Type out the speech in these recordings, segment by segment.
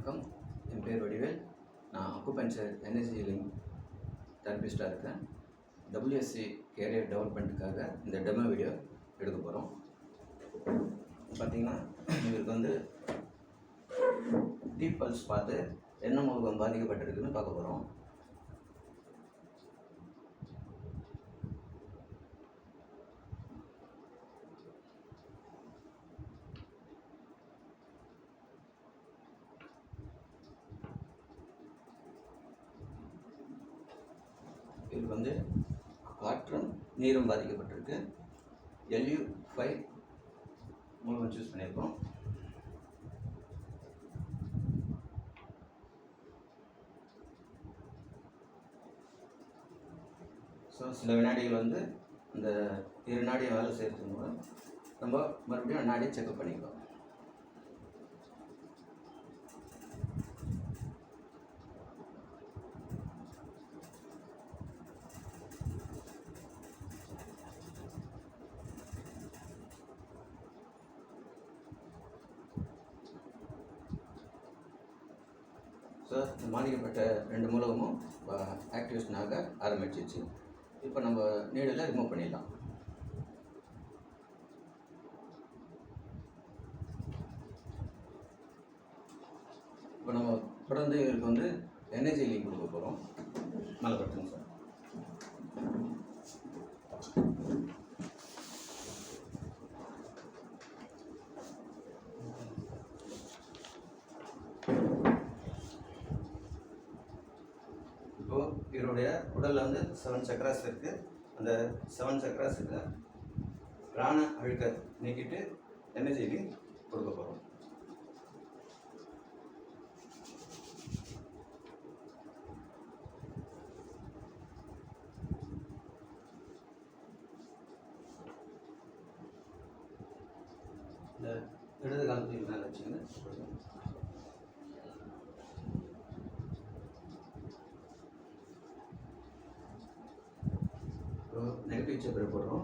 வணக்கம். என் பேர் வடிவேல். நான் அக்குபஞ்சர் எனர்ஜி ஹீலிங் தெரபிஸ்டாக இருக்கேன். WSC கேரியர் டெவலப்மெண்ட்டுக்காக இந்த டெமோ வீடியோ எடுக்க போகிறோம். பார்த்திங்கன்னா இவருக்கு வந்து டீப் பல்ஸ் பார்த்து என்ன முகம் பாதிக்கப்பட்டிருக்குன்னு பார்க்க போகிறோம். இதுக்கு வந்து காற்றும் நீரும் பாதிக்கப்பட்டிருக்கு. LU5 மூலம் சூஸ் பண்ணியிருக்கோம். ஸோ சில வினாடிகள் வந்து அந்த 2 நாடியை வேலை செய்கிறதுக்கு மூலம் நம்ம மறுபடியும் நாடியை செக்அப் பண்ணிக்கலாம். ஸோ இந்த பாதிக்கப்பட்ட 2 மூலகமும் ஆக்டிவேஷனாக ஆரம்பிச்சிச்சு. இப்போ நம்ம நீடில் ரிமூவ் பண்ணிடலாம். இப்போ நம்ம தொடர்ந்து இவருக்கு வந்து எனர்ஜி ஹீலிங் கொடுக்க போகிறோம். மேலே பட்டுங்க சார். இப்போது இவருடைய உடலில் வந்து 7 சக்கராஸ் இருக்குது. அந்த 7 சக்கராஸுக்கு பிராண அழுக்க நீக்கிட்டு எனர்ஜி ஹீலிங் கொடுக்க போகிறோம். இந்த இடது காலத்துக்கு மேலே வச்சுங்க. நெகட்டிவ் செப்பரை போடுறோம்.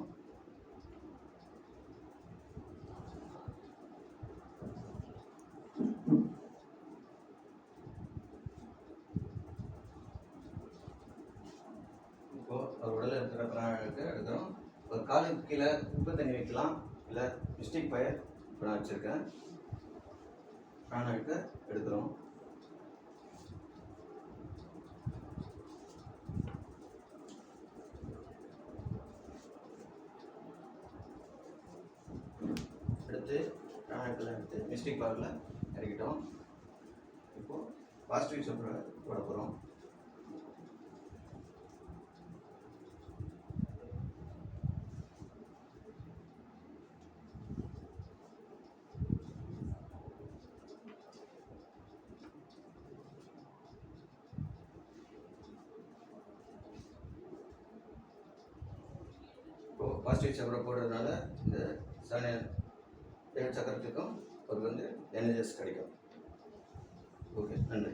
இப்போ அவர் உடலில் இருக்கிற பிராணனுக்கு எடுக்கிறோம். ஒரு காலுக்கு கீழே உப்பு தண்ணி வைக்கலாம், இல்லை மிஸ்டேக் ஃபயர் இப்போ நான் வச்சுருக்கேன். பிராணனுக்கு எடுக்கிறோம். எடுத்து பிராணத்தில் எடுத்து மிஸ்டேக் பவரில் இறக்கிட்டோம். இப்போது பாசிட்டிவ் சப்பரை போட போகிறோம். இப்போது பாசிட்டிவ் சப்பரை போடுறதுனால இந்த 7 சக்கரத்துக்கும் ஒரு வந்து எனர்ஜிஸ் கிடைக்கும். ஓகே, நன்றி.